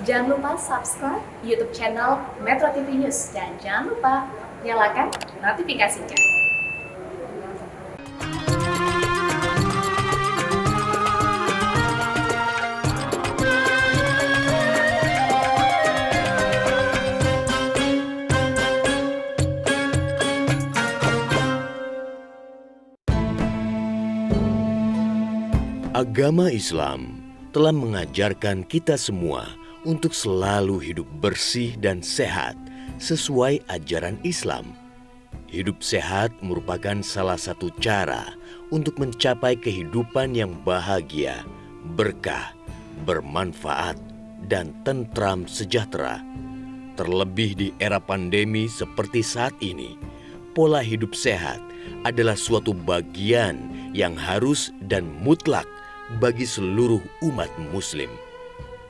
Jangan lupa subscribe YouTube channel Metro TV News dan jangan lupa nyalakan notifikasinya. Agama Islam telah mengajarkan kita semua untuk selalu hidup bersih dan sehat sesuai ajaran Islam. Hidup sehat merupakan salah satu cara untuk mencapai kehidupan yang bahagia, berkah, bermanfaat, dan tentram sejahtera. Terlebih di era pandemi seperti saat ini, pola hidup sehat adalah suatu bagian yang harus dan mutlak bagi seluruh umat muslim.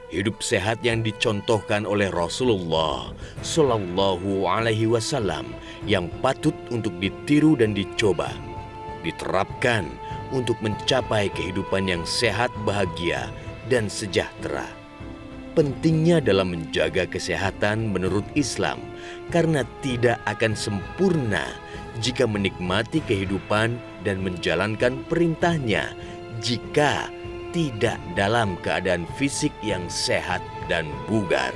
Hidup sehat yang dicontohkan oleh Rasulullah Shallallahu Alaihi Wasallam yang patut untuk ditiru dan dicoba, diterapkan untuk mencapai kehidupan yang sehat, bahagia, dan sejahtera. Pentingnya dalam menjaga kesehatan menurut Islam karena tidak akan sempurna jika menikmati kehidupan dan menjalankan perintahnya jika tidak dalam keadaan fisik yang sehat dan bugar.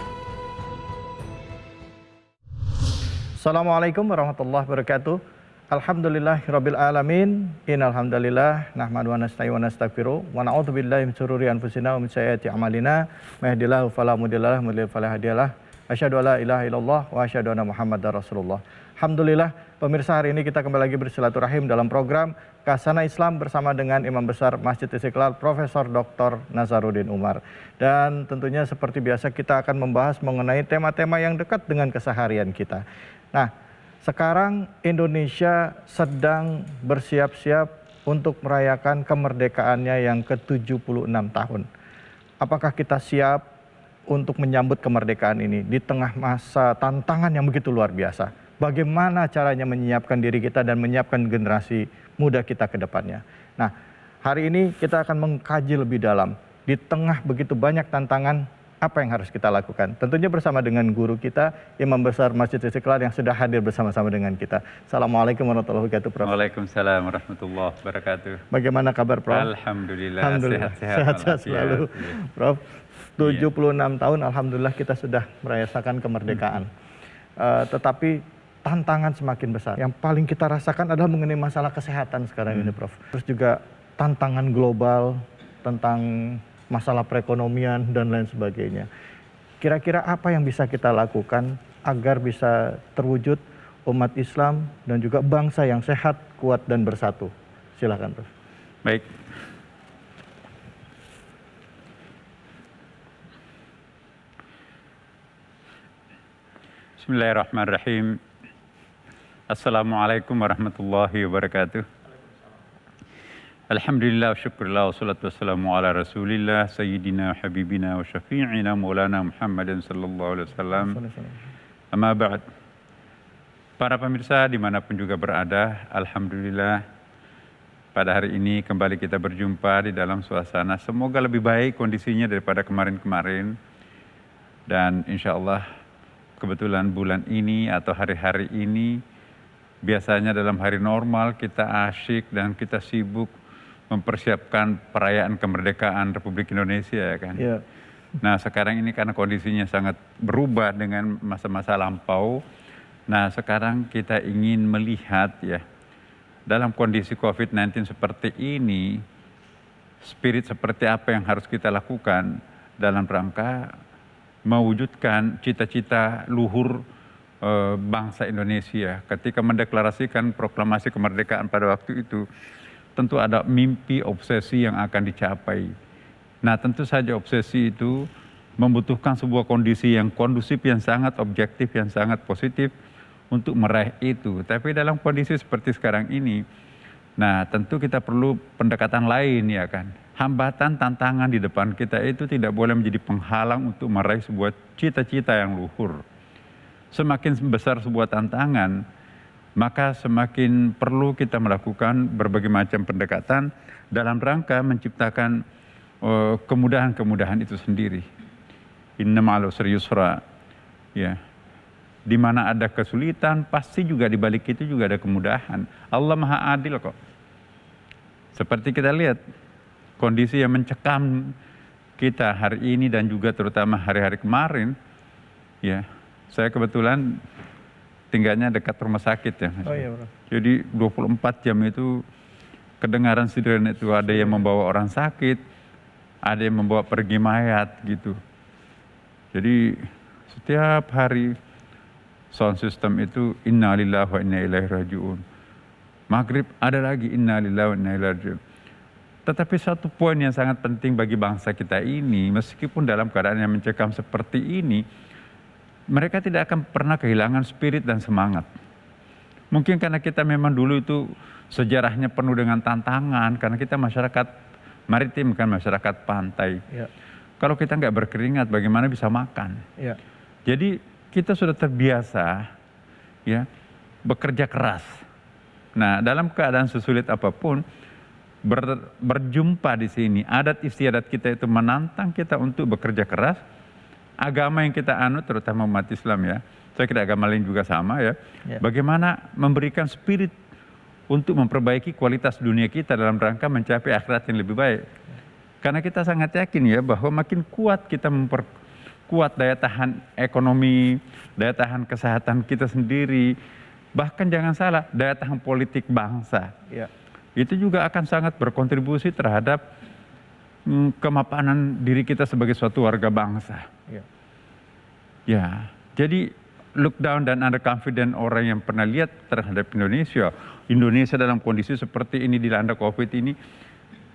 Assalamualaikum warahmatullahi wabarakatuh. Alhamdulillahirabbil alamin. Innal hamdalillah nahmaduhu wa nasta'inu wa nastaghfiruh wa na'udzu billahi min shururi anfusina wa min sayyiati a'malina. May yahdihillahu fala mudhillalah wa may yudlil fala hadiyalah. Asyhadu an la ilaha illallah wa asyhadu anna Muhammadar Rasulullah. Alhamdulillah, pemirsa, hari ini kita kembali lagi bersilaturahim dalam program Khazanah Islam bersama dengan Imam Besar Masjid Istiqlal Profesor Dr. Nazaruddin Umar. Dan tentunya seperti biasa kita akan membahas mengenai tema-tema yang dekat dengan keseharian kita. Nah, sekarang Indonesia sedang bersiap-siap untuk merayakan kemerdekaannya yang ke-76 tahun. Apakah kita siap untuk menyambut kemerdekaan ini di tengah masa tantangan yang begitu luar biasa? Bagaimana caranya menyiapkan diri kita dan menyiapkan generasi muda kita ke depannya? Nah, hari ini kita akan mengkaji lebih dalam. Di tengah begitu banyak tantangan, apa yang harus kita lakukan? Tentunya bersama dengan guru kita, Imam Besar Masjid Istiqlal yang sudah hadir bersama-sama dengan kita. Assalamualaikum warahmatullahi wabarakatuh, Prof. Waalaikumsalam warahmatullahi wabarakatuh. Bagaimana kabar, Prof? Alhamdulillah, sehat-sehat selalu. Prof, 76 tahun, Alhamdulillah kita sudah merayakan kemerdekaan. Tetapi tantangan semakin besar. Yang paling kita rasakan adalah mengenai masalah kesehatan sekarang ini, Prof. Terus juga tantangan global tentang masalah perekonomian dan lain sebagainya. Kira-kira apa yang bisa kita lakukan agar bisa terwujud umat Islam dan juga bangsa yang sehat, kuat, dan bersatu? Silakan, Prof. Baik. Bismillahirrahmanirrahim. Assalamualaikum warahmatullahi wabarakatuh. Alhamdulillah, syukurlah, wassalatu wassalamu ala rasulillah, sayyidina, habibina, wa syafi'ina, maulana Muhammadin sallallahu alaihi wasallam. Amma ba'd. Para pemirsa dimanapun juga berada, Alhamdulillah, pada hari ini kembali kita berjumpa di dalam suasana semoga lebih baik kondisinya daripada kemarin-kemarin. Dan insya Allah kebetulan bulan ini atau hari-hari ini biasanya dalam hari normal kita asyik dan kita sibuk mempersiapkan perayaan kemerdekaan Republik Indonesia, ya kan? Yeah. Nah, sekarang ini karena kondisinya sangat berubah dengan masa-masa lampau. Nah, sekarang kita ingin melihat ya, dalam kondisi COVID-19 seperti ini, spirit seperti apa yang harus kita lakukan dalam rangka mewujudkan cita-cita luhur bangsa Indonesia. Ketika mendeklarasikan proklamasi kemerdekaan pada waktu itu, tentu ada mimpi obsesi yang akan dicapai. Nah, tentu saja obsesi itu membutuhkan sebuah kondisi yang kondusif, yang sangat objektif, yang sangat positif untuk meraih itu. Tapi dalam kondisi seperti sekarang ini, nah tentu kita perlu pendekatan lain, ya kan. Hambatan, tantangan di depan kita itu tidak boleh menjadi penghalang untuk meraih sebuah cita-cita yang luhur. Semakin besar sebuah tantangan, maka semakin perlu kita melakukan berbagai macam pendekatan dalam rangka menciptakan kemudahan-kemudahan itu sendiri. Inna ma'al usri yusra. Ya. Di mana ada kesulitan, pasti juga di balik itu juga ada kemudahan. Allah Maha Adil kok. Seperti kita lihat kondisi yang mencekam kita hari ini dan juga terutama hari-hari kemarin, ya. Saya kebetulan tinggalnya dekat rumah sakit ya. Oh iya, Bro. Jadi 24 jam itu kedengaran siren itu, ada yang membawa orang sakit, ada yang membawa pergi mayat gitu. Jadi setiap hari sound system itu inna lillahi wa inna ilaihi raji'un. Maghrib ada lagi inna lillahi wa inna ilaihi raji'un. Tetapi satu poin yang sangat penting bagi bangsa kita ini, meskipun dalam keadaan yang mencekam seperti ini, mereka tidak akan pernah kehilangan spirit dan semangat. Mungkin karena kita memang dulu itu sejarahnya penuh dengan tantangan, karena kita masyarakat maritim kan, masyarakat pantai. Ya. Kalau kita nggak berkeringat, bagaimana bisa makan? Ya. Jadi kita sudah terbiasa ya bekerja keras. Nah, dalam keadaan sesulit apapun, berjumpa di sini, adat istiadat kita itu menantang kita untuk bekerja keras. Agama yang kita anut, terutama umat Islam ya, saya kira agama lain juga sama ya. Bagaimana memberikan spirit untuk memperbaiki kualitas dunia kita dalam rangka mencapai akhirat yang lebih baik. Karena kita sangat yakin ya bahwa makin kuat kita memperkuat daya tahan ekonomi, daya tahan kesehatan kita sendiri, bahkan jangan salah, daya tahan politik bangsa. Ya. Itu juga akan sangat berkontribusi terhadap kemapanan diri kita sebagai suatu warga bangsa. Ya. Ya, jadi look down dan underconfident orang yang pernah lihat terhadap Indonesia dalam kondisi seperti ini, dilanda COVID ini,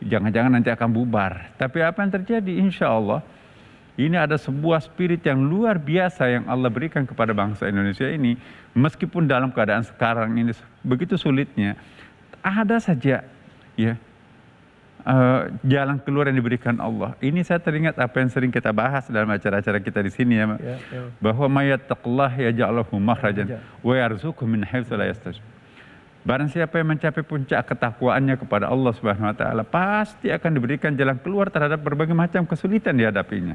jangan-jangan nanti akan bubar. Tapi apa yang terjadi? Insya Allah ini ada sebuah spirit yang luar biasa yang Allah berikan kepada bangsa Indonesia ini. Meskipun dalam keadaan sekarang ini begitu sulitnya, ada saja ya jalan keluar yang diberikan Allah. Ini saya teringat apa yang sering kita bahas dalam acara-acara kita di sini ya, bahwa mayattaqullah yaj'al lahu makhrajan wa yarzuqhu min haitsu la yahtasib. Barang siapa yang mencapai puncak ketakwaannya kepada Allah Subhanahu wa taala, pasti akan diberikan jalan keluar terhadap berbagai macam kesulitan dihadapinya.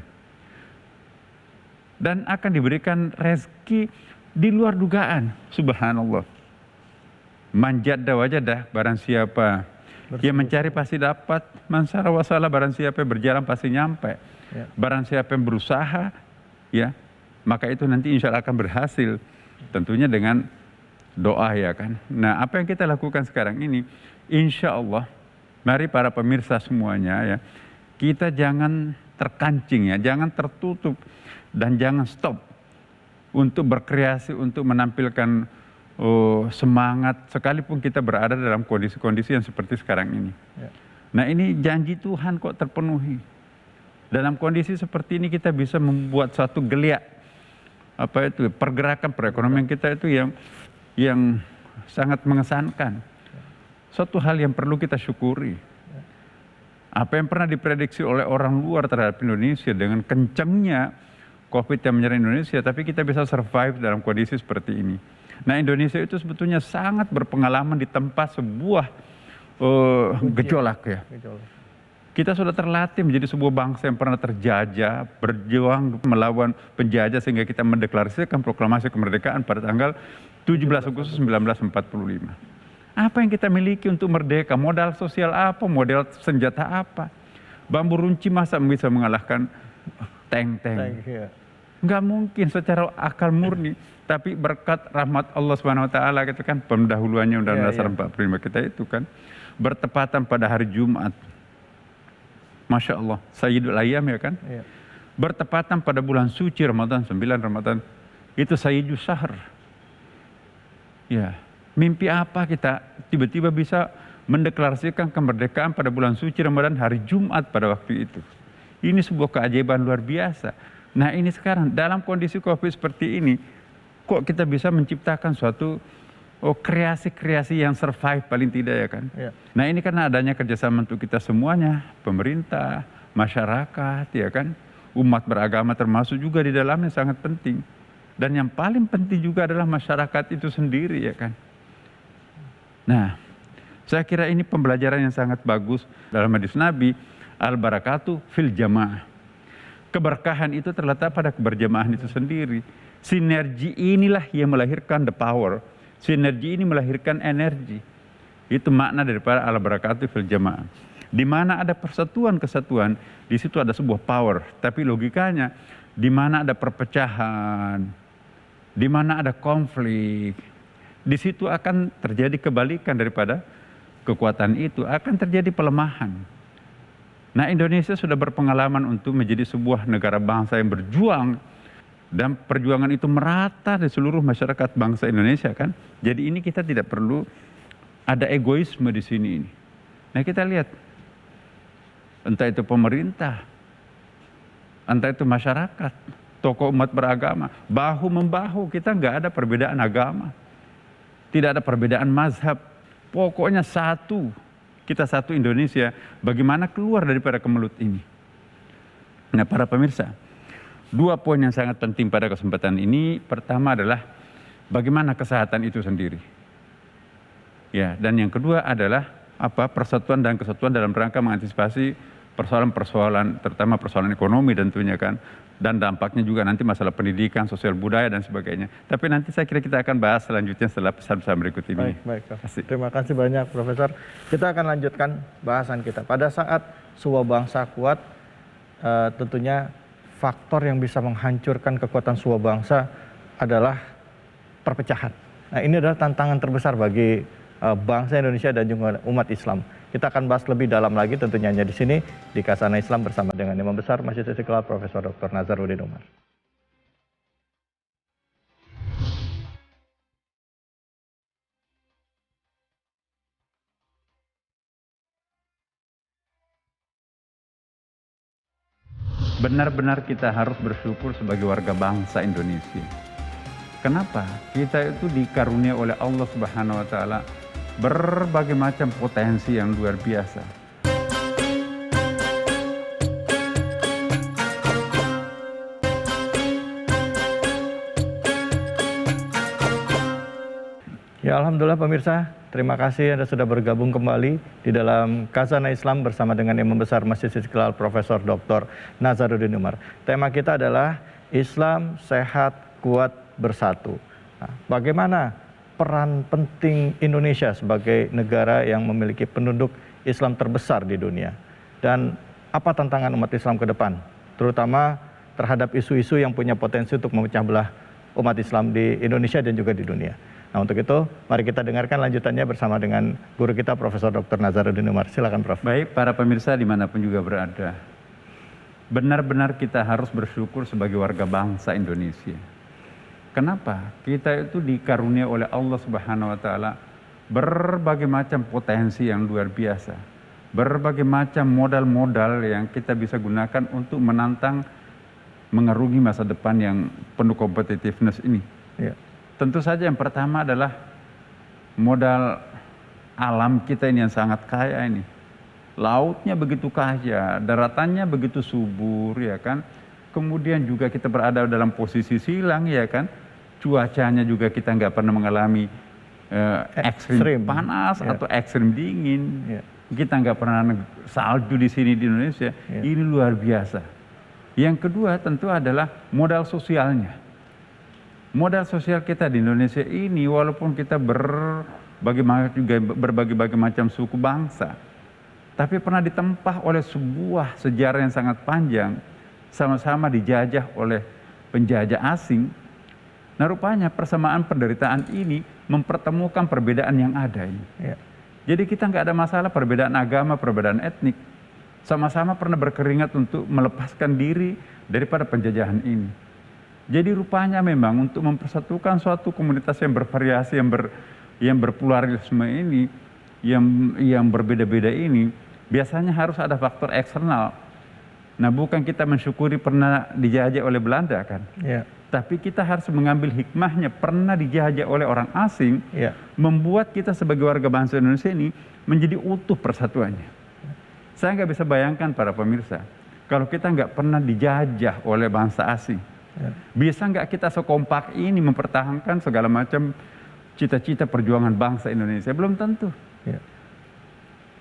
Dan akan diberikan rezeki di luar dugaan, subhanallah. Man jadda wajadah, barang siapa yang mencari pasti dapat, man sara wasala, barang siapa yang berjalan pasti nyampe. Ya. Barang siapa yang berusaha, ya, maka itu nanti insya Allah akan berhasil. Tentunya dengan doa ya kan. Nah, apa yang kita lakukan sekarang ini, insya Allah, mari para pemirsa semuanya ya, kita jangan terkancing ya, jangan tertutup dan jangan stop untuk berkreasi, untuk menampilkan semangat sekalipun kita berada dalam kondisi-kondisi yang seperti sekarang ini. Ya. Nah, ini janji Tuhan kok terpenuhi. Dalam kondisi seperti ini kita bisa membuat satu geliat pergerakan perekonomian kita itu yang sangat mengesankan. Suatu hal yang perlu kita syukuri. Apa yang pernah diprediksi oleh orang luar terhadap Indonesia dengan kencangnya COVID yang menyerang Indonesia, tapi kita bisa survive dalam kondisi seperti ini. Nah, Indonesia itu sebetulnya sangat berpengalaman di tempat sebuah gejolak ya. Kita sudah terlatih menjadi sebuah bangsa yang pernah terjajah, berjuang melawan penjajah sehingga kita mendeklarasikan proklamasi kemerdekaan pada tanggal 17 Agustus 1945. Apa yang kita miliki untuk merdeka? Modal sosial apa? Modal senjata apa? Bambu runci masa bisa mengalahkan tank-tank? Enggak mungkin secara akal murni. Tapi berkat rahmat Allah Subhanahu wa taala, kita kan pendahuluannya Undang-Undang Dasar 45 kita itu kan bertepatan pada hari Jumat. Masya Allah, Sayyidul Ayyam ya kan? Ya. Bertepatan pada bulan suci Ramadan, 9 Ramadan. Itu Sayyidul Syahr. Ya, mimpi apa kita tiba-tiba bisa mendeklarasikan kemerdekaan pada bulan suci Ramadan hari Jumat pada waktu itu. Ini sebuah keajaiban luar biasa. Nah, ini sekarang dalam kondisi COVID seperti ini, kok kita bisa menciptakan suatu kreasi-kreasi yang survive paling tidak ya kan? Ya. Nah, ini karena adanya kerjasama untuk kita semuanya, pemerintah, masyarakat ya kan, umat beragama termasuk juga di dalamnya sangat penting. Dan yang paling penting juga adalah masyarakat itu sendiri ya kan. Nah, saya kira ini pembelajaran yang sangat bagus dalam hadis Nabi, al-barakatuh fil jamaah. Keberkahan itu terletak pada keberjamaah itu sendiri. Sinergi inilah yang melahirkan the power. Sinergi ini melahirkan energi. Itu makna daripada ala barakatuh fil jamaah. Di mana ada persatuan kesatuan, di situ ada sebuah power. Tapi logikanya, di mana ada perpecahan, di mana ada konflik, di situ akan terjadi kebalikan daripada kekuatan itu, akan terjadi pelemahan. Nah, Indonesia sudah berpengalaman untuk menjadi sebuah negara bangsa yang berjuang, dan perjuangan itu merata di seluruh masyarakat bangsa Indonesia kan. Jadi ini kita tidak perlu ada egoisme di sini ini. Nah, kita lihat, entah itu pemerintah, entah itu masyarakat, tokoh umat beragama, bahu membahu, kita nggak ada perbedaan agama, tidak ada perbedaan mazhab, pokoknya satu. Kita satu Indonesia, bagaimana keluar daripada kemelut ini. Nah, para pemirsa, 2 poin yang sangat penting pada kesempatan ini. Pertama adalah bagaimana kesehatan itu sendiri. Ya, dan yang kedua adalah persatuan dan kesatuan dalam rangka mengantisipasi persoalan-persoalan, terutama persoalan ekonomi tentunya kan. Dan dampaknya juga nanti masalah pendidikan, sosial budaya dan sebagainya. Tapi nanti saya kira kita akan bahas selanjutnya setelah pesan-pesan berikut ini. Baik. Terima kasih banyak Profesor. Kita akan lanjutkan bahasan kita. Pada saat sebuah bangsa kuat, tentunya faktor yang bisa menghancurkan kekuatan sebuah bangsa adalah perpecahan. Nah, ini adalah tantangan terbesar bagi bangsa Indonesia dan juga umat Islam. Kita akan bahas lebih dalam lagi tentunya hanya di sini di Khazanah Islam bersama dengan Imam Besar Masjid Istiqlal Profesor Dr. Nazaruddin Umar. Benar-benar kita harus bersyukur sebagai warga bangsa Indonesia. Kenapa? Kita itu dikarunia oleh Allah Subhanahu wa taala berbagai macam potensi yang luar biasa. Ya, alhamdulillah pemirsa, terima kasih Anda sudah bergabung kembali di dalam Khazanah Islam bersama dengan Imam Besar Masjid Istiqlal Profesor Dr. Nazaruddin Umar. Tema kita adalah Islam sehat, kuat, bersatu. Nah, bagaimana peran penting Indonesia sebagai negara yang memiliki penduduk Islam terbesar di dunia, dan apa tantangan umat Islam ke depan, terutama terhadap isu-isu yang punya potensi untuk memecah belah umat Islam di Indonesia dan juga di dunia. Nah, untuk itu mari kita dengarkan lanjutannya bersama dengan guru kita Profesor Dr. Nazaruddin Umar. Silakan Prof. Baik, para pemirsa dimanapun juga berada, benar-benar kita harus bersyukur sebagai warga bangsa Indonesia. Kenapa? Kita itu dikarunia oleh Allah Subhanahu wa taala berbagai macam potensi yang luar biasa. Berbagai macam modal-modal yang kita bisa gunakan untuk menantang mengarungi masa depan yang penuh competitiveness ini. Ya. Tentu saja yang pertama adalah modal alam kita ini yang sangat kaya ini. Lautnya begitu kaya, daratannya begitu subur, ya kan? Kemudian juga kita berada dalam posisi silang, ya kan? Cuacanya juga kita nggak pernah mengalami ekstrim panas atau ekstrim dingin. Kita nggak pernah salju di sini di Indonesia. Ini luar biasa. Yang kedua tentu adalah modal sosialnya. Modal sosial kita di Indonesia ini, walaupun kita berbagai macam suku bangsa, tapi pernah ditempah oleh sebuah sejarah yang sangat panjang, sama-sama dijajah oleh penjajah asing. Nah, rupanya persamaan penderitaan ini mempertemukan perbedaan yang ada ini. Jadi kita nggak ada masalah perbedaan agama, perbedaan etnik. Sama-sama pernah berkeringat untuk melepaskan diri daripada penjajahan ini. Jadi rupanya memang untuk mempersatukan suatu komunitas yang bervariasi, yang berpluralisme ini, yang berbeda-beda ini, biasanya harus ada faktor eksternal. Nah, bukan kita mensyukuri pernah dijajah oleh Belanda kan? Tapi kita harus mengambil hikmahnya, pernah dijajah oleh orang asing, membuat kita sebagai warga bangsa Indonesia ini menjadi utuh persatuannya. Saya nggak bisa bayangkan para pemirsa, kalau kita nggak pernah dijajah oleh bangsa asing, bisa nggak kita sekompak ini mempertahankan segala macam cita-cita perjuangan bangsa Indonesia? Belum tentu.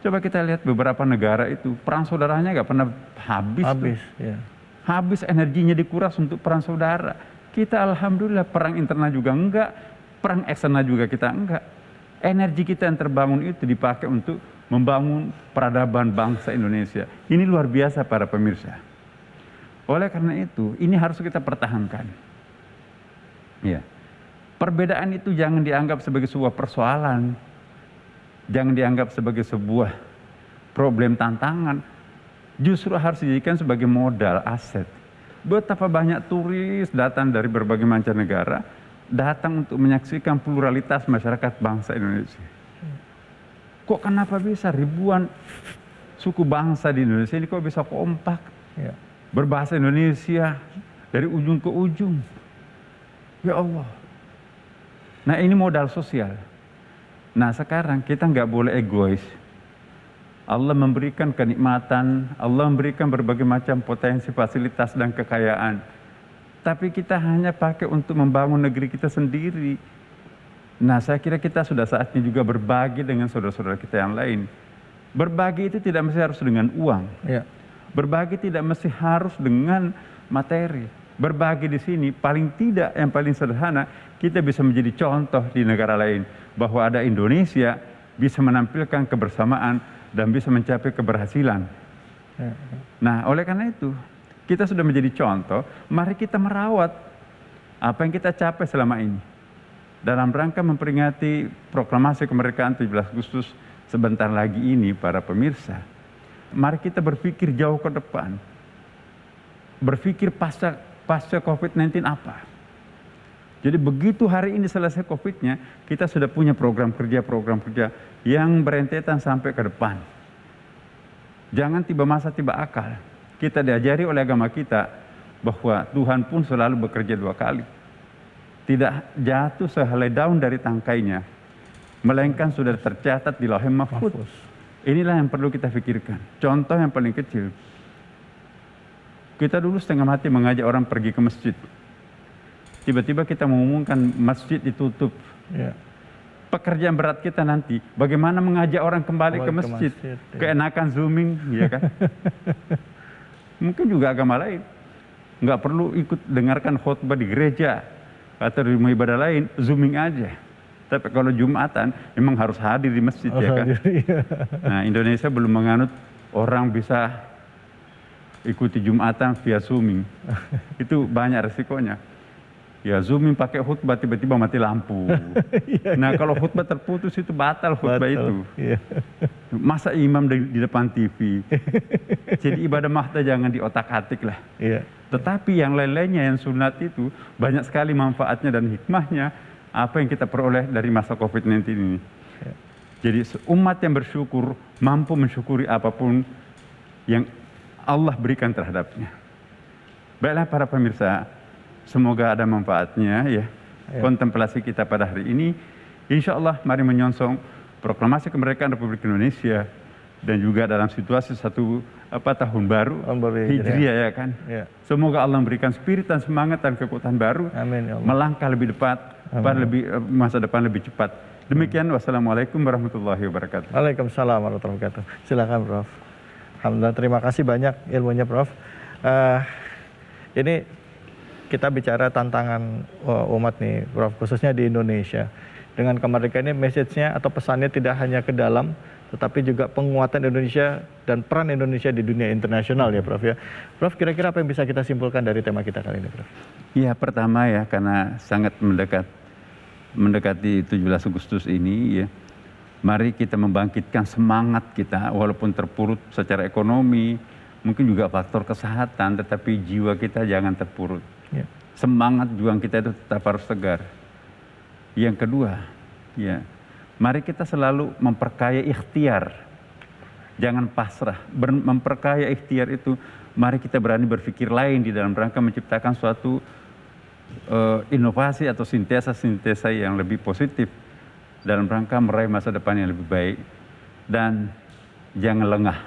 Coba kita lihat beberapa negara itu, perang saudaranya nggak pernah habis. habis energinya dikuras untuk perang saudara. Kita alhamdulillah perang internal juga enggak, perang eksternal juga kita enggak. Energi kita yang terbangun itu dipakai untuk membangun peradaban bangsa Indonesia. Ini luar biasa para pemirsa. Oleh karena itu, ini harus kita pertahankan. Ya. Perbedaan itu jangan dianggap sebagai sebuah persoalan. Jangan dianggap sebagai sebuah problem tantangan. Justru harus dijadikan sebagai modal, aset. Betapa banyak turis datang dari berbagai mancanegara, datang untuk menyaksikan pluralitas masyarakat bangsa Indonesia. Kok kenapa bisa ribuan suku bangsa di Indonesia ini kok bisa kompak? Ya. Berbahasa Indonesia dari ujung ke ujung. Ya Allah. Nah ini modal sosial. Nah sekarang kita nggak boleh egois. Allah memberikan kenikmatan, Allah memberikan berbagai macam potensi, fasilitas dan kekayaan. Tapi kita hanya pakai untuk membangun negeri kita sendiri. Nah saya kira kita sudah saatnya juga berbagi dengan saudara-saudara kita yang lain. Berbagi itu tidak mesti harus dengan uang. Ya. Berbagi tidak mesti harus dengan materi. Berbagi di sini paling tidak yang paling sederhana, kita bisa menjadi contoh di negara lain. Bahwa ada Indonesia bisa menampilkan kebersamaan dan bisa mencapai keberhasilan. Nah oleh karena itu, kita sudah menjadi contoh, mari kita merawat apa yang kita capai selama ini. Dalam rangka memperingati proklamasi kemerdekaan 17 Agustus sebentar lagi ini para pemirsa, mari kita berpikir jauh ke depan. Berpikir pasca COVID-19 apa. Jadi begitu hari ini selesai COVID-nya, kita sudah punya program kerja yang berentetan sampai ke depan. Jangan tiba masa tiba akal. Kita diajari oleh agama kita bahwa Tuhan pun selalu bekerja 2 kali. Tidak jatuh sehelai daun dari tangkainya, melainkan sudah tercatat di Lauhul Mahfuz. Inilah yang perlu kita pikirkan. Contoh yang paling kecil. Kita dulu setengah mati mengajak orang pergi ke masjid. Tiba-tiba kita mengumumkan masjid ditutup. Ya. Pekerjaan berat kita nanti, bagaimana mengajak orang kembali ke masjid. Ya. Keenakan zooming, ya kan? Mungkin juga agama lain. Nggak perlu ikut dengarkan khutbah di gereja atau di rumah ibadah lain, zooming aja. Tapi kalau Jumatan, memang harus hadir di masjid, ya kan? Nah, Indonesia belum menganut orang bisa ikuti Jumatan via zooming. Itu banyak resikonya. Ya zooming pakai khutbah tiba-tiba mati lampu. Nah kalau khutbah terputus itu batal khutbah itu. Masa imam di depan TV. Jadi ibadah mahta jangan diotak-atik lah. Tetapi yang lain-lainnya yang sunat itu banyak sekali manfaatnya dan hikmahnya apa yang kita peroleh dari masa COVID-19 ini. Jadi umat yang bersyukur mampu mensyukuri apapun yang Allah berikan terhadapnya. Baiklah para pemirsa, semoga ada manfaatnya ya. Kontemplasi kita pada hari ini. Insya Allah mari menyongsong proklamasi kemerdekaan Republik Indonesia dan juga dalam situasi tahun baru Hijriah ya kan. Semoga Allah memberikan spirit dan semangat dan kekuatan baru. Amin, ya Allah. Melangkah lebih depan, masa depan lebih cepat. Demikian, wassalamualaikum warahmatullahi wabarakatuh. Waalaikumsalam warahmatullahi wabarakatuh. Silakan Prof. Alhamdulillah, terima kasih banyak ilmunya Prof. Ini kita bicara tantangan umat nih Prof, khususnya di Indonesia. Dengan kemerdekaan ini message-nya atau pesannya tidak hanya ke dalam, tetapi juga penguatan Indonesia dan peran Indonesia di dunia internasional ya Prof ya. Prof, kira-kira apa yang bisa kita simpulkan dari tema kita kali ini Prof? Ya pertama ya, karena sangat mendekati 17 Agustus ini ya, mari kita membangkitkan semangat kita walaupun terpurut secara ekonomi, mungkin juga faktor kesehatan, tetapi jiwa kita jangan terpurut. Ya. Semangat juang kita itu tetap harus tegar. Yang kedua, ya, mari kita selalu memperkaya ikhtiar. Jangan pasrah. Memperkaya ikhtiar itu, mari kita berani berpikir lain di dalam rangka menciptakan suatu inovasi atau sintesa yang lebih positif dalam rangka meraih masa depan yang lebih baik. Dan jangan lengah.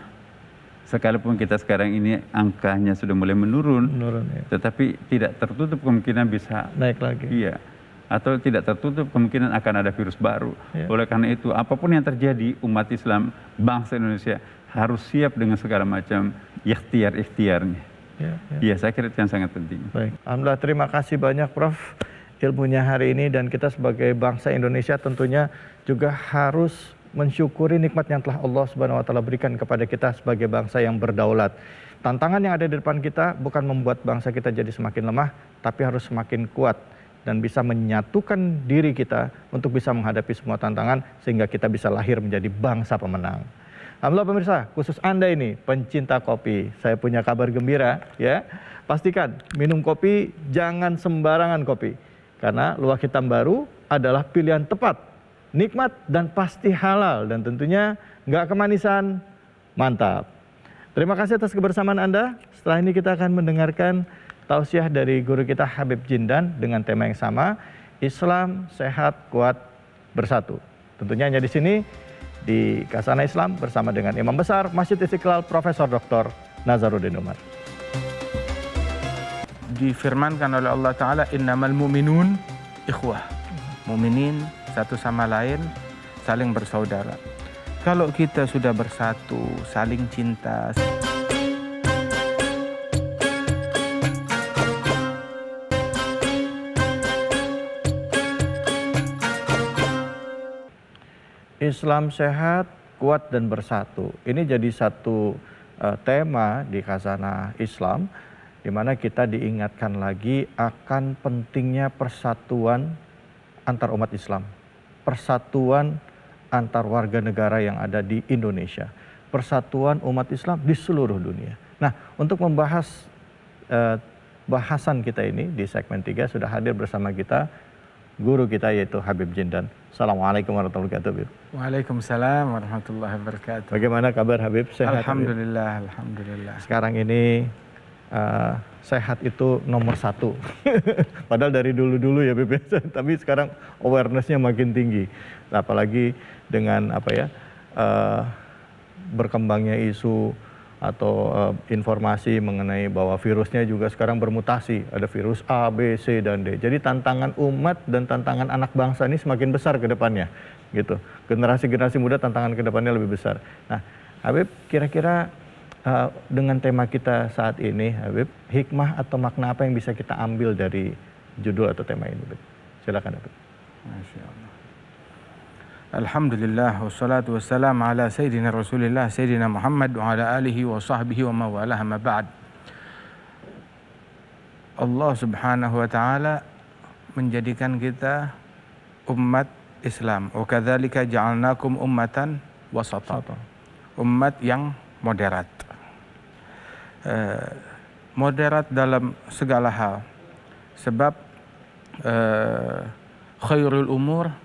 Sekalipun kita sekarang ini angkanya sudah mulai menurun ya. Tetapi tidak tertutup kemungkinan bisa naik lagi. Iya. Atau tidak tertutup kemungkinan akan ada virus baru. Ya. Oleh karena itu, apapun yang terjadi, umat Islam, bangsa Indonesia harus siap dengan segala macam ikhtiar-ikhtiarnya. Iya, saya kira itu yang sangat penting. Baik, alhamdulillah, terima kasih banyak Prof ilmunya hari ini, dan kita sebagai bangsa Indonesia tentunya juga harus mensyukuri nikmat yang telah Allah Subhanahu wa taala berikan kepada kita sebagai bangsa yang berdaulat. Tantangan yang ada di depan kita bukan membuat bangsa kita jadi semakin lemah, tapi harus semakin kuat dan bisa menyatukan diri kita untuk bisa menghadapi semua tantangan sehingga kita bisa lahir menjadi bangsa pemenang. Alhamdulillah pemirsa, khusus Anda ini pencinta kopi, saya punya kabar gembira ya. Pastikan minum kopi jangan sembarangan kopi. Karena Luwak Hitam Baru adalah pilihan tepat, nikmat dan pasti halal, dan tentunya nggak kemanisan, mantap. Terima kasih atas kebersamaan Anda. Setelah ini kita akan mendengarkan tausiah dari guru kita Habib Jindan dengan tema yang sama, Islam Sehat Kuat Bersatu. Tentunya hanya di sini di Khazanah Islam bersama dengan Imam Besar Masjid Istiqlal Profesor Dr. Nazaruddin Umar. Difirmankan oleh Allah Ta'ala, innamal mu'minun ikhwah. Mu'minin satu sama lain saling bersaudara. Kalau kita sudah bersatu, saling cinta. Islam sehat, kuat dan bersatu. Ini jadi satu tema di Khazanah Islam, di mana kita diingatkan lagi akan pentingnya persatuan antar umat Islam, persatuan antar warga negara yang ada di Indonesia, persatuan umat Islam di seluruh dunia. Nah, untuk membahas bahasan kita ini di segmen 3 sudah hadir bersama kita guru kita yaitu Habib Jindan. Assalamualaikum warahmatullahi wabarakatuh. Waalaikumsalam warahmatullahi wabarakatuh. Bagaimana kabar Habib? Sehat? Alhamdulillah, Habib? alhamdulillah. Sekarang ini sehat itu nomor 1. Padahal dari dulu-dulu ya Habib, tapi sekarang awareness-nya makin tinggi. Apalagi dengan berkembangnya isu atau informasi mengenai bahwa virusnya juga sekarang bermutasi. Ada virus A, B, C, dan D. Jadi tantangan umat dan tantangan anak bangsa ini semakin besar ke depannya. Gitu. Generasi-generasi muda tantangan ke depannya lebih besar. Nah, Habib, kira-kira dengan tema kita saat ini, Habib, hikmah atau makna apa yang bisa kita ambil dari judul atau tema ini, Habib? Silakan, Habib. Masya Allah. Alhamdulillah, wassalatu wassalam ala Sayyidina Rasulillah, Sayyidina Muhammad wa ala alihi wa sahbihi wa mawalah, ma ba'd. Allah subhanahu wa ta'ala menjadikan kita umat Islam. Wa kadzalika ja'alnakum ummatan wasata. Umat yang moderat. Moderat dalam segala hal. Sebab khairul umur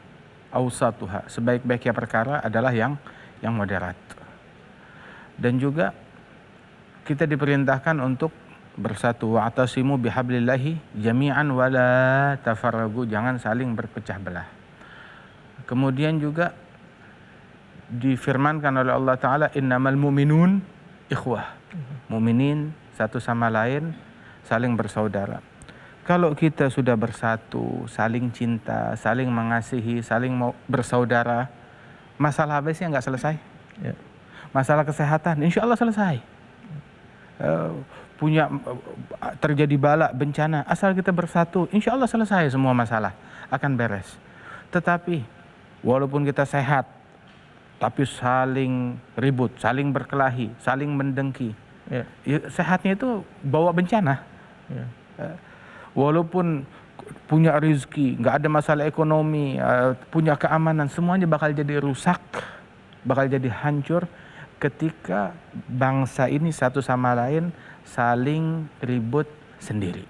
awsatuha, sebaik-baiknya perkara adalah yang moderat. Dan juga kita diperintahkan untuk bersatu, wa'tasimu bihablillahi jami'an wala tafarragu, jangan saling berpecah belah. Kemudian juga difirmankan oleh Allah Ta'ala, innamal mu'minun ikhwah. Mu'minin satu sama lain saling bersaudara. Kalau kita sudah bersatu, saling cinta, saling mengasihi, saling bersaudara, masalah habisnya nggak selesai. Ya. Masalah kesehatan, insya Allah selesai. Terjadi bala, bencana, asal kita bersatu, insya Allah selesai semua masalah, akan beres. Tetapi walaupun kita sehat, tapi saling ribut, saling berkelahi, saling mendengki, sehatnya itu bawa bencana. Ya. Walaupun punya rezeki, nggak ada masalah ekonomi, punya keamanan, semuanya bakal jadi rusak, bakal jadi hancur ketika bangsa ini satu sama lain saling ribut sendiri.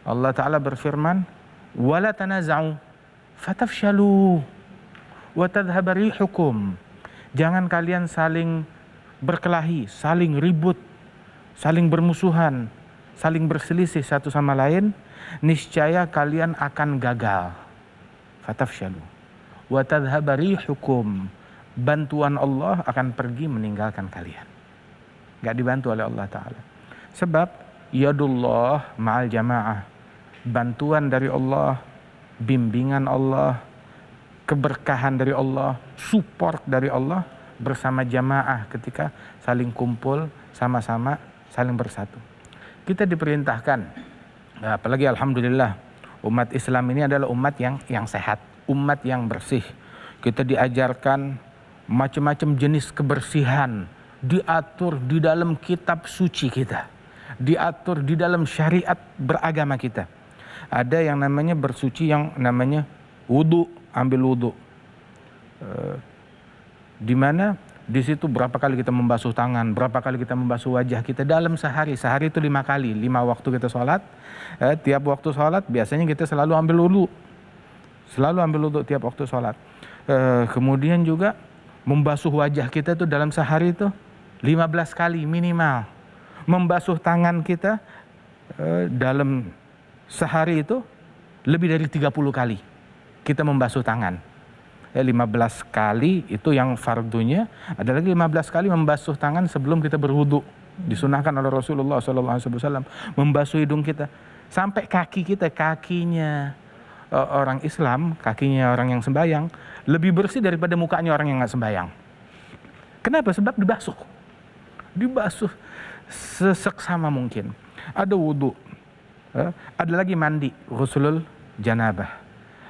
Allah Ta'ala berfirman, wala tanaza'u fatafshalu wa tadhhaba rihukum. Jangan kalian saling berkelahi, saling ribut, saling bermusuhan, saling berselisih satu sama lain, niscaya kalian akan gagal. Fatafshalu wa tadhhaba rihukum. Bantuan Allah akan pergi meninggalkan kalian. Enggak dibantu oleh Allah Ta'ala. Sebab yadullah ma'al jamaah. Bantuan dari Allah, bimbingan Allah, keberkahan dari Allah, support dari Allah bersama jamaah ketika saling kumpul sama-sama, saling bersatu. kita diperintahkan, apalagi alhamdulillah umat Islam ini adalah umat yang sehat, umat yang bersih. Kita diajarkan macam-macam jenis kebersihan, diatur di dalam kitab suci kita, diatur di dalam syariat beragama kita. Ada yang namanya bersuci, yang namanya wudu, ambil wudu. Di mana di situ berapa kali kita membasuh tangan, berapa kali kita membasuh wajah kita dalam sehari. Sehari itu 5 kali, 5 waktu kita sholat. Tiap waktu sholat biasanya kita selalu ambil wudu. Selalu ambil wudu tiap waktu sholat. Kemudian juga membasuh wajah kita itu dalam sehari itu 15 kali minimal. Membasuh tangan kita dalam sehari itu lebih dari 30 kali kita membasuh tangan. 15 kali itu yang fardunya, ada lagi 15 kali membasuh tangan sebelum kita berwudu. Disunahkan oleh Rasulullah SAW membasuh hidung kita sampai kaki kita, kakinya orang Islam, kakinya orang yang sembahyang lebih bersih daripada mukanya orang yang nggak sembahyang. Kenapa? Sebab dibasuh seseksama mungkin. Ada wudu, ada lagi mandi, ghuslul janabah,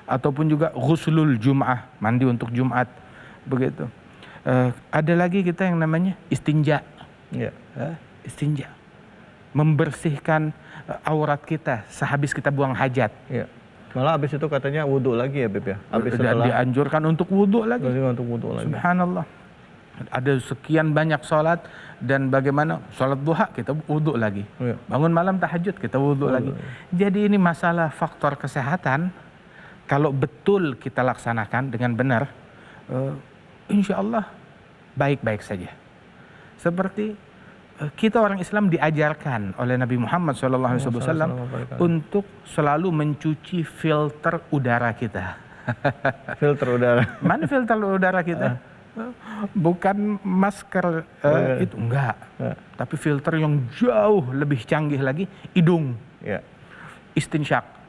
ataupun juga ghuslul jum'ah, mandi untuk Jumat, begitu. Ada lagi kita yang namanya istinja, istinja, membersihkan aurat kita sehabis kita buang hajat. Ya. Malah habis itu katanya wudhu lagi ya, Bib ya. Habis setelah dianjurkan untuk wudhu lagi. Untuk wudhu lagi. Subhanallah. Ada sekian banyak sholat, dan bagaimana sholat duha kita wudhu lagi. Ya. Bangun malam tahajud kita wudhu lagi. Jadi ini masalah faktor kesehatan. Kalau betul kita laksanakan dengan benar, insya Allah baik-baik saja. Seperti kita orang Islam diajarkan oleh Nabi Muhammad SAW untuk selalu mencuci filter udara kita. Filter udara. Mana filter udara kita? Bukan masker itu, enggak. Tapi filter yang jauh lebih canggih lagi, hidung. Istinsyak.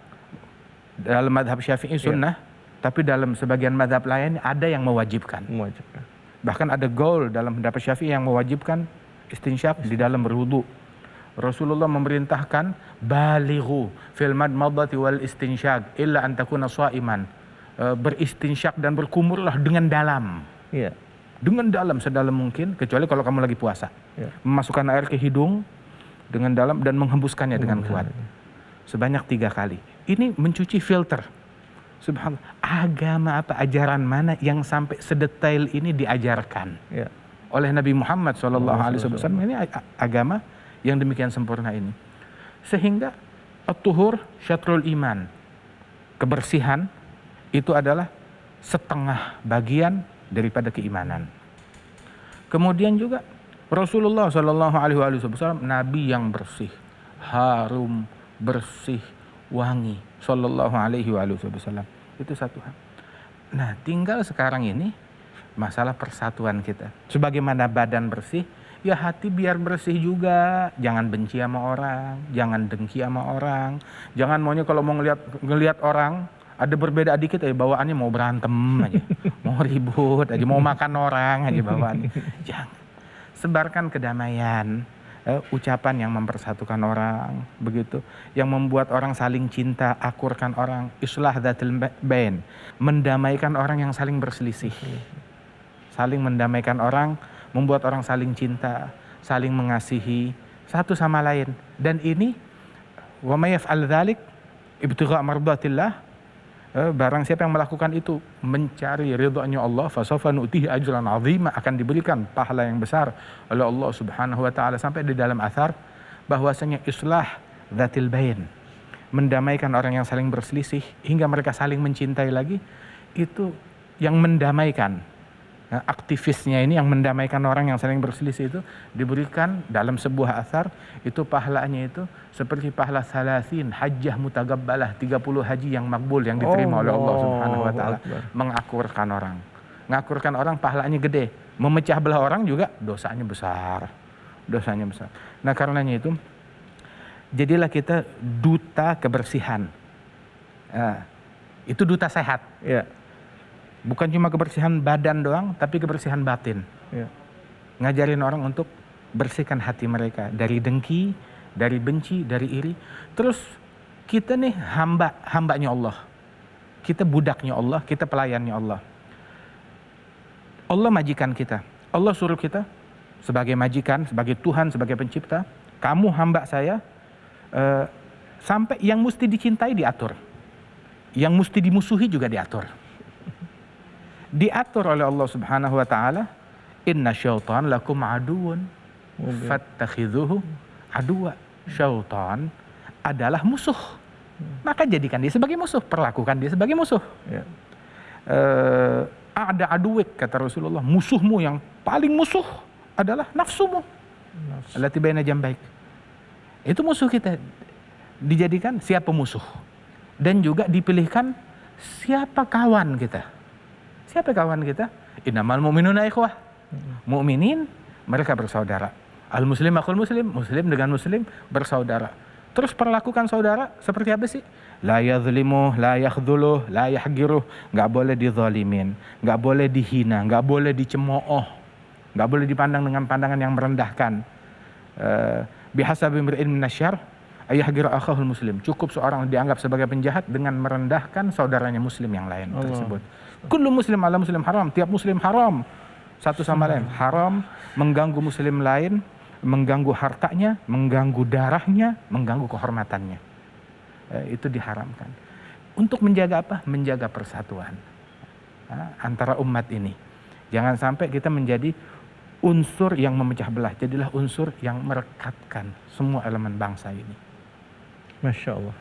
Dalam madhab Syafi'i sunnah, tapi dalam sebagian madhab lain ada yang mewajibkan. Bahkan ada gaul dalam madhab Syafi'i yang mewajibkan istinsyak di dalam berwudu. Rasulullah memerintahkan balighu fil madmadati wal istinsyak illa an takuna shaiman. Beristinsyak dan berkumurlah dengan dalam. Dengan dalam sedalam mungkin, kecuali kalau kamu lagi puasa. Memasukkan air ke hidung dengan dalam dan menghembuskannya dengan kuat. Sebanyak 3 kali. Ini mencuci filter. Subhanallah. Agama apa, ajaran mana yang sampai sedetail ini diajarkan oleh Nabi Muhammad SAW? Ini agama yang demikian sempurna ini. Sehingga at-tuhur syatrul iman. Kebersihan itu adalah setengah bagian daripada keimanan. Kemudian juga Rasulullah SAW Nabi yang bersih, harum, bersih, wangi, sallallahu alaihi wasallam. Itu satu hal. Nah, tinggal sekarang ini masalah persatuan kita. Sebagaimana badan bersih, ya hati biar bersih juga. Jangan benci sama orang, jangan dengki sama orang. Jangan maunya kalau mau ngelihat orang ada berbeda dikit aja bawaannya mau berantem aja, mau ribut aja, mau makan orang aja bawaannya. Jangan. Sebarkan kedamaian. Ucapan yang mempersatukan orang, begitu, yang membuat orang saling cinta, akurkan orang, islah dzatil bain, mendamaikan orang yang saling berselisih, saling mendamaikan orang, membuat orang saling cinta, saling mengasihi satu sama lain. Dan ini wa may yaf'al dzalik ibtigha' mardatillah, barang siapa yang melakukan itu mencari ridhonya Allah, fasawfa nu'tihi ajran 'azima, akan diberikan pahala yang besar oleh Allah Subhanahu wa taala. Sampai di dalam athar bahwasanya islah dzatil bain, mendamaikan orang yang saling berselisih hingga mereka saling mencintai lagi, itu yang mendamaikan. Nah, aktivisnya ini yang mendamaikan orang yang saling berselisih itu diberikan dalam sebuah athar, itu pahalanya itu seperti pahala salasin hajjah mutagabbalah, 30 haji yang makbul yang diterima oleh Allah Subhanahu wa taala. Mengakurkan orang. Ngakurkan orang pahalanya gede. Memecah belah orang juga dosanya besar. Dosanya besar. Nah, karenanya itu jadilah kita duta kebersihan. Itu duta sehat. Bukan cuma kebersihan badan doang, tapi kebersihan batin. Ngajarin orang untuk bersihkan hati mereka dari dengki, dari benci, dari iri. Terus kita nih hambanya Allah. Kita budaknya Allah, kita pelayannya Allah. Allah majikan kita. Allah suruh kita sebagai majikan, sebagai Tuhan, sebagai pencipta. Kamu hamba saya, sampai yang mesti dicintai diatur. Yang mesti dimusuhi juga diatur. Diatur oleh Allah Subhanahu wa taala, inna syaitan lakum aduun fattakhidhuhu aduwa. Syaitan adalah musuh. Maka jadikan dia sebagai musuh, perlakukan dia sebagai musuh. Ya. Ada aduwik, kata Rasulullah, musuhmu yang paling musuh adalah nafsumu. Allati baina jambaik. Itu musuh kita. Dijadikan siapa musuh. Dan juga dipilihkan siapa kawan kita. Siapa kawan kita? Innamal mu'minuna ikhwah. Mu'minin mereka bersaudara. Al-muslim akul muslim, muslim dengan muslim bersaudara. Terus perlakukan saudara seperti apa sih? La yadhlimuh, la yakhdhuluh, la yahgiruh. Nggak boleh dizalimin, nggak boleh dihina, nggak boleh dicemooh, nggak boleh dipandang dengan pandangan yang merendahkan. Bihasabi imri'in minasyarr ayahgira akhahul muslim. Cukup seorang dianggap sebagai penjahat dengan merendahkan saudaranya muslim yang lain tersebut. Kullu muslim ala muslim haram. Tiap muslim haram satu sama lain. Haram mengganggu muslim lain, mengganggu hartanya, mengganggu darahnya, mengganggu kehormatannya. Itu diharamkan. Untuk menjaga apa? Menjaga persatuan antara umat ini. Jangan sampai kita menjadi unsur yang memecah belah. Jadilah unsur yang merekatkan semua elemen bangsa ini. Masya Allah.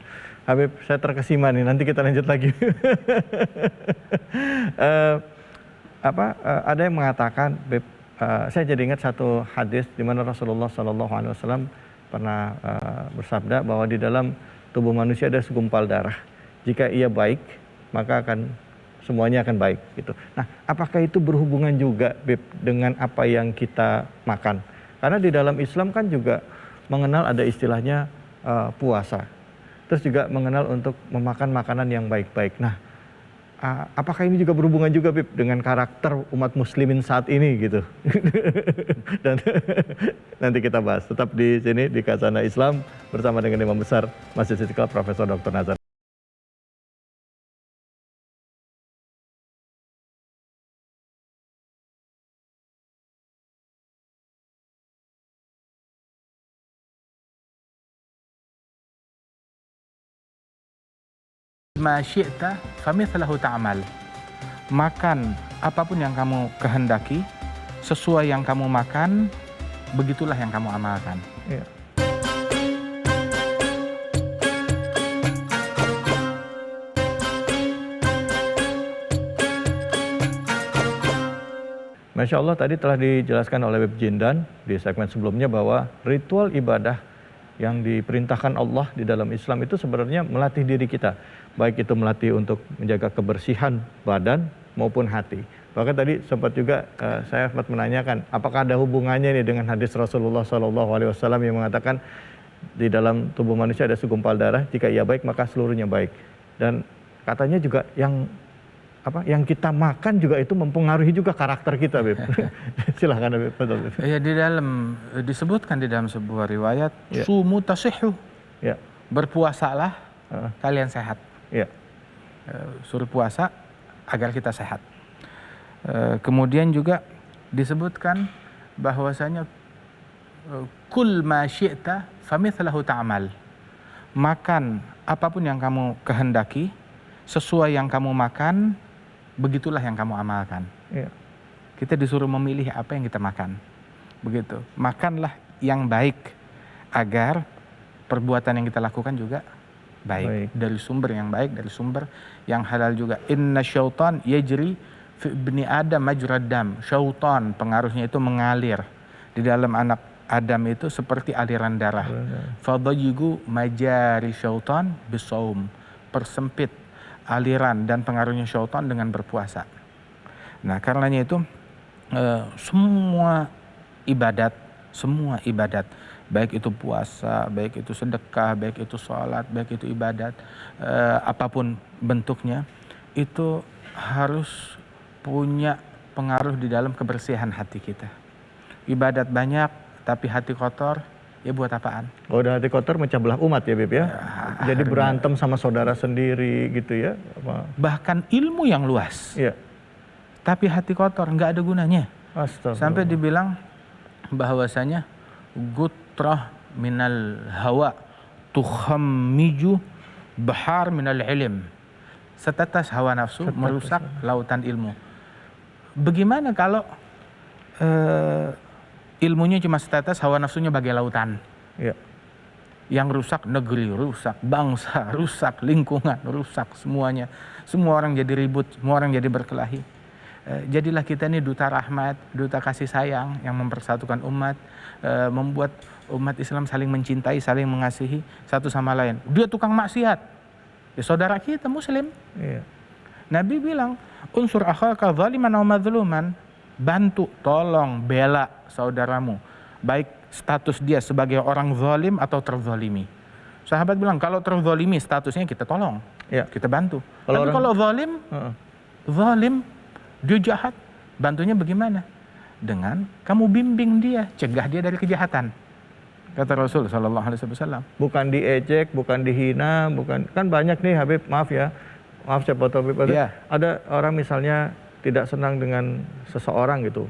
Habib, saya terkesima nih, nanti kita lanjut lagi. Ada yang mengatakan, Beb, saya jadi ingat satu hadis di mana Rasulullah SAW pernah bersabda bahwa di dalam tubuh manusia ada segumpal darah. Jika ia baik, maka semuanya akan baik gitu. Nah, apakah itu berhubungan juga, Beb, dengan apa yang kita makan? Karena di dalam Islam kan juga mengenal ada istilahnya puasa. Terus juga mengenal untuk memakan makanan yang baik-baik. Nah, apakah ini juga berhubungan juga, Bib, dengan karakter umat muslimin saat ini gitu? Dan nanti kita bahas. Tetap di sini di Khazanah Islam bersama dengan Imam Besar Masjid Istiqlal Profesor Dr. Nazar. Ma syi'ta famithlahu ta'mal. Makan apapun yang kamu kehendaki, sesuai yang kamu makan, begitulah yang kamu amalkan. Ya. Masya Allah, tadi telah dijelaskan oleh Beb Jindan di segmen sebelumnya bahwa ritual ibadah yang diperintahkan Allah di dalam Islam itu sebenarnya melatih diri kita. Baik itu melatih untuk menjaga kebersihan badan maupun hati. Bahkan tadi sempat juga saya sempat menanyakan, apakah ada hubungannya nih dengan hadis Rasulullah SAW yang mengatakan di dalam tubuh manusia ada segumpal darah, jika ia baik maka seluruhnya baik. Dan katanya juga yang kita makan juga itu mempengaruhi juga karakter kita, Beb. Silahkan, Beb. Betul, Beb. Ya, disebutkan di dalam sebuah riwayat, Ya. sumu tasihhu. Ya. Berpuasalah kalian sehat. Ya. Suruh puasa agar kita sehat. Kemudian juga disebutkan bahwasanya kul ma syi'ta famithlahu ta'mal. Makan apapun yang kamu kehendaki, sesuai yang kamu makan, begitulah yang kamu amalkan. Ya. Kita disuruh memilih apa yang kita makan. Begitu. Makanlah yang baik agar perbuatan yang kita lakukan juga baik. Dari sumber yang baik, dari sumber yang halal juga. Inna syaitan yajri fi ibni Adam majrad dam. Syaitan pengaruhnya itu mengalir di dalam anak Adam itu seperti aliran darah. Fadayigu majari syaitan bisaum. Persempit aliran dan pengaruhnya syaitan dengan berpuasa. Nah, karenanya itu semua ibadat, baik itu puasa, baik itu sedekah, baik itu sholat, baik itu ibadat, apapun bentuknya, itu harus punya pengaruh di dalam kebersihan hati kita. Ibadat banyak, tapi hati kotor, ya buat apaan? Kalau udah hati kotor mecah belah umat ya Bib ya. Jadi berantem sama saudara sendiri gitu ya. Bahkan ilmu yang luas. Iya. Tapi hati kotor nggak ada gunanya. Astagfirullah. Sampai dibilang bahwasanya gutrah minal hawa tukhammiju bahar minal ilm. Setetes hawa nafsu merusak lautan ilmu. Bagaimana kalau ilmunya cuma setetes, hawa nafsunya bagai lautan? Iya. Yang rusak negeri, rusak bangsa, rusak lingkungan, rusak semuanya. Semua orang jadi ribut, semua orang jadi berkelahi. Jadilah kita ini duta rahmat, duta kasih sayang yang mempersatukan umat, membuat umat Islam saling mencintai, saling mengasihi satu sama lain. Dia tukang maksiat, ya saudara kita muslim. Iya. Nabi bilang, unsur akhaka zaliman aw mazluman, bantu, tolong, bela saudaramu, baik status dia sebagai orang zalim atau terzalimi. Sahabat bilang, kalau terzalimi statusnya kita tolong, Ya. kita bantu. Kalau Tapi orang- kalau zalim, dia jahat, bantunya bagaimana? Dengan kamu bimbing dia, cegah dia dari kejahatan. Kata Rasul sallallahu alaihi wasallam. Bukan diejek, bukan dihina, bukan, kan banyak nih Habib, maaf ya. Maaf saya potong Habib. Iya. Ada orang misalnya tidak senang dengan seseorang gitu.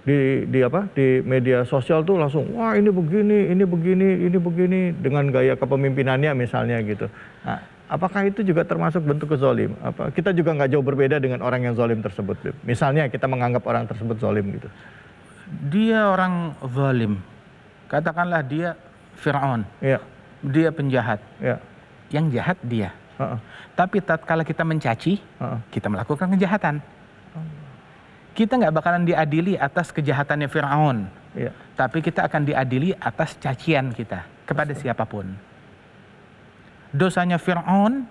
Di media sosial tuh langsung, wah ini begini, ini begini, ini begini, dengan gaya kepemimpinannya misalnya gitu. Nah, apakah itu juga termasuk bentuk kezolim? Apa kita juga nggak jauh berbeda dengan orang yang zolim tersebut, Bib? Misalnya kita menganggap orang tersebut zolim gitu. Dia orang zalim. Katakanlah dia Fir'aun, Iya, dia penjahat. iya. Yang jahat dia. Heeh, Tapi tatkala kita mencaci, heeh. kita melakukan kejahatan. Kita nggak bakalan diadili atas kejahatannya Fir'aun. Iya. Tapi kita akan diadili atas cacian kita kepada siapapun. Dosanya Fir'aun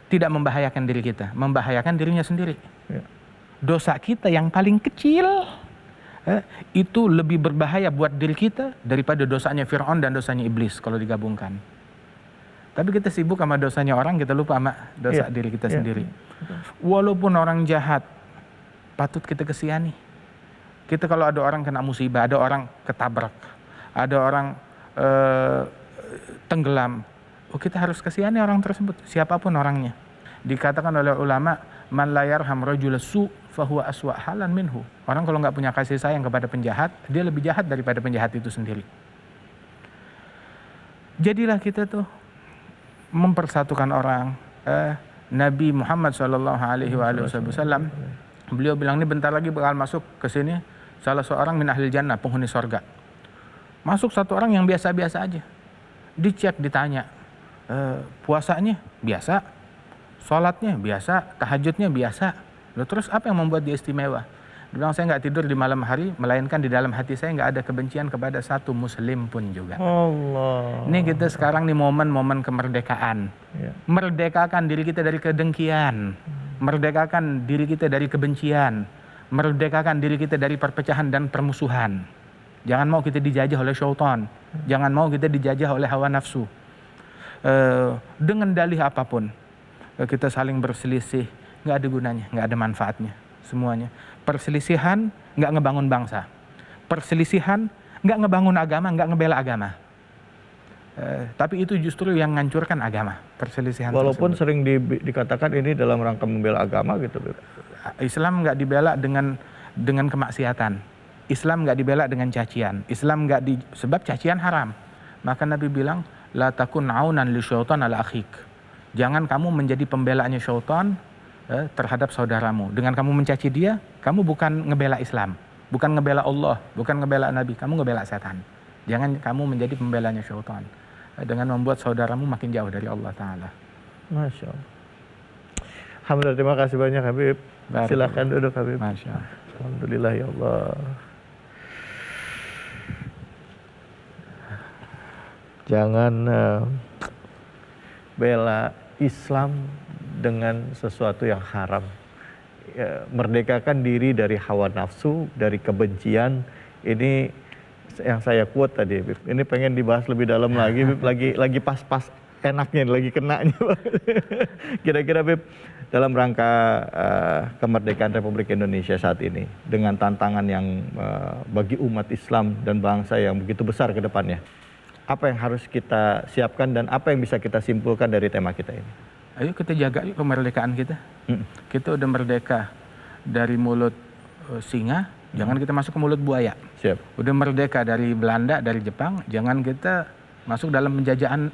tidak membahayakan diri kita, membahayakan dirinya sendiri. Iya. Dosa kita yang paling kecil itu lebih berbahaya buat diri kita daripada dosanya Fir'aun dan dosanya iblis kalau digabungkan. Tapi kita sibuk sama dosanya orang, kita lupa sama dosa Iya. diri kita Iya. sendiri. Walaupun orang jahat, patut kita kesihani. Kita kalau ada orang kena musibah, ada orang ketabrak, ada orang tenggelam, kita harus kasihani orang tersebut, siapapun orangnya. Dikatakan oleh ulama, man la yarham rajul su fahuwa aswa halan minhu. Orang kalau nggak punya kasih sayang kepada penjahat, dia lebih jahat daripada penjahat itu sendiri. Jadilah kita tuh mempersatukan orang. Nabi Muhammad SAW, beliau bilang ini bentar lagi bakal masuk ke sini salah seorang min ahlil jannah, penghuni sorga. Masuk satu orang yang biasa-biasa aja. Dicek, ditanya, puasanya biasa, sholatnya biasa, tahajudnya biasa. Lalu terus apa yang membuat dia istimewa? Dia bilang, saya nggak tidur di malam hari, melainkan di dalam hati saya nggak ada kebencian kepada satu muslim pun juga. Allah. Ini kita sekarang nih momen-momen kemerdekaan. Ya. Merdekakan diri kita dari kedengkian. Merdekakan diri kita dari kebencian. Merdekakan diri kita dari perpecahan dan permusuhan. Jangan mau kita dijajah oleh syaitan. Jangan mau kita dijajah oleh hawa nafsu. Dengan dalih apapun, kita saling berselisih, nggak ada gunanya, nggak ada manfaatnya. Semuanya. Perselisihan nggak ngebangun bangsa. Perselisihan nggak ngebangun agama, nggak ngebela agama. Tapi itu justru yang ngancurkan agama. Perselisihan. Walaupun tersebut. sering dikatakan ini dalam rangka membela agama gitu, Bib. Islam nggak dibela dengan kemaksiatan. Islam nggak dibela dengan cacian. Islam sebab cacian haram. Maka Nabi bilang, la takun aunan li syaitan ala akhik. Jangan kamu menjadi pembelaannya syaitan terhadap saudaramu. Dengan kamu mencaci dia, kamu bukan ngebela Islam, bukan ngebela Allah, bukan ngebela Nabi, kamu ngebela setan. Jangan kamu menjadi pembelanya syaitan dengan membuat saudaramu makin jauh dari Allah Ta'ala. Masya Allah. Alhamdulillah, terima kasih banyak Habib. Silakan duduk Habib. Masya Allah. Alhamdulillah ya Allah. Jangan bela Islam dengan sesuatu yang haram. Ya, merdekakan diri dari hawa nafsu, dari kebencian. Ini yang saya quote tadi, Bib. Ini pengen dibahas lebih dalam lagi, Bib. Lagi pas-pas enaknya, lagi kenanya. Kira-kira, Bib, dalam rangka kemerdekaan Republik Indonesia saat ini, dengan tantangan yang bagi umat Islam dan bangsa yang begitu besar ke depannya. apa yang harus kita siapkan dan apa yang bisa kita simpulkan dari tema kita ini? Ayo kita jaga yuk kemerdekaan kita. Kita udah merdeka dari mulut singa, jangan kita masuk ke mulut buaya. Siap. Udah merdeka dari Belanda, dari Jepang, jangan kita masuk dalam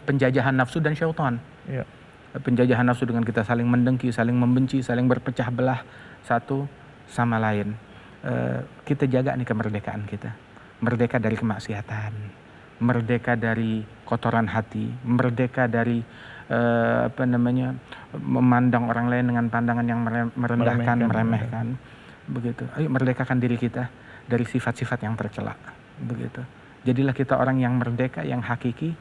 penjajahan nafsu dan syaitan. Ya. Penjajahan nafsu dengan kita saling mendengki, saling membenci, saling berpecah belah satu sama lain. Kita jaga nih kemerdekaan kita. Merdeka dari kemaksiatan, merdeka dari kotoran hati, merdeka dari memandang orang lain dengan pandangan yang merendahkan, meremehkan. Begitu. Ayo merdekakan diri kita dari sifat-sifat yang tercela. Begitu. Jadilah kita orang yang merdeka, yang hakiki,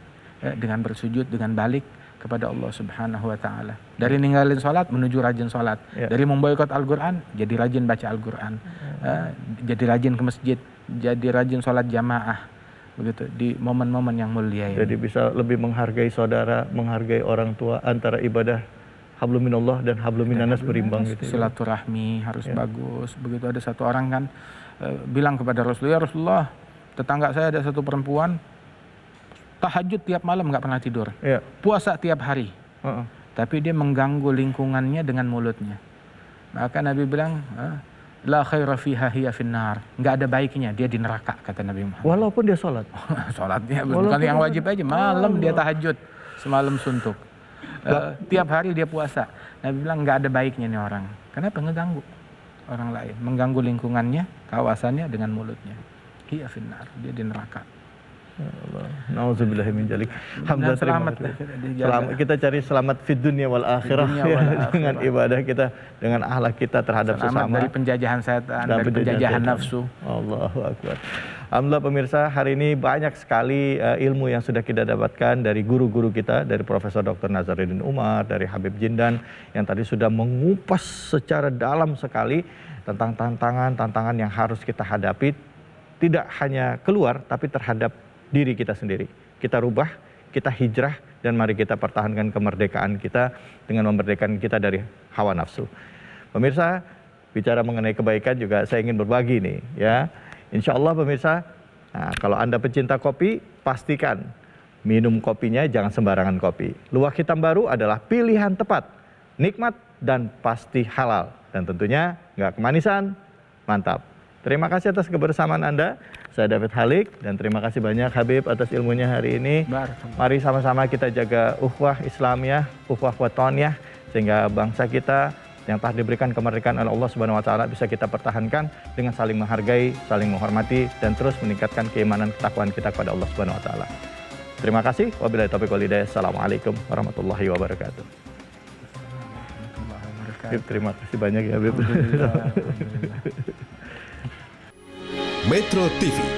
dengan bersujud, dengan balik kepada Allah Subhanahu wa taala. Dari ninggalin sholat menuju rajin sholat. Dari memboikot Al-Qur'an jadi rajin baca Al-Qur'an. Jadi rajin ke masjid, jadi rajin sholat jamaah. Begitu di momen-momen yang mulia ini. Jadi bisa lebih menghargai saudara, menghargai orang tua, antara ibadah hablum minallah dan hablum minanas berimbang gitu. Silaturahmi harus bagus. Begitu ada satu orang kan bilang kepada Rasulullah, "Ya Rasulullah, tetangga saya ada satu perempuan tahajud tiap malam nggak pernah tidur, puasa tiap hari, tapi dia mengganggu lingkungannya dengan mulutnya." Maka Nabi bilang, la khaira fiha hiya finnar, nggak ada baiknya dia di neraka, kata Nabi Muhammad. Walaupun dia sholat. Sholatnya bukan yang wajib aja, malam dia tahajud, semalam suntuk, tiap hari dia puasa. Nabi bilang nggak ada baiknya nih orang. Kenapa? Ngeganggu orang lain, mengganggu lingkungannya, kawasannya dengan mulutnya. Hiya finnar, dia di neraka. Nauzubillah min dzalik. Alhamdulillah, selamat. Kita cari selamat fid dunya wal akhirah, dengan ibadah kita, dengan akhlak kita terhadap selamat sesama. Dari penjajahan setan, dari penjajahan nafsu. Allahu akbar. Alhamdulillah pemirsa, hari ini banyak sekali ilmu yang sudah kita dapatkan dari guru-guru kita, dari Profesor Dr. Nazaruddin Umar, dari Habib Jindan yang tadi sudah mengupas secara dalam sekali tentang tantangan yang harus kita hadapi, tidak hanya keluar tapi terhadap diri kita sendiri. Kita rubah, kita hijrah, dan mari kita pertahankan kemerdekaan kita dengan memerdekakan kita dari hawa nafsu. Pemirsa, bicara mengenai kebaikan juga saya ingin berbagi nih ya. Insya Allah pemirsa, kalau Anda pecinta kopi, pastikan minum kopinya jangan sembarangan kopi. Luwak hitam baru adalah pilihan tepat, nikmat dan pasti halal. Dan tentunya nggak kemanisan, mantap. Terima kasih atas kebersamaan Anda. Saya David Halik dan terima kasih banyak Habib atas ilmunya hari ini. Mari sama-sama kita jaga ukhuwah Islamiyah, ukhuwah watoniyah, sehingga bangsa kita yang telah diberikan kemerdekaan oleh Allah Subhanahu wa taala bisa kita pertahankan dengan saling menghargai, saling menghormati, dan terus meningkatkan keimanan ketakwaan kita kepada Allah Subhanahu wa taala. Terima kasih. Wabillahi taufiq wal hidayah. Assalamualaikum warahmatullahi wabarakatuh. Habib, terima kasih banyak ya Habib. Metro TV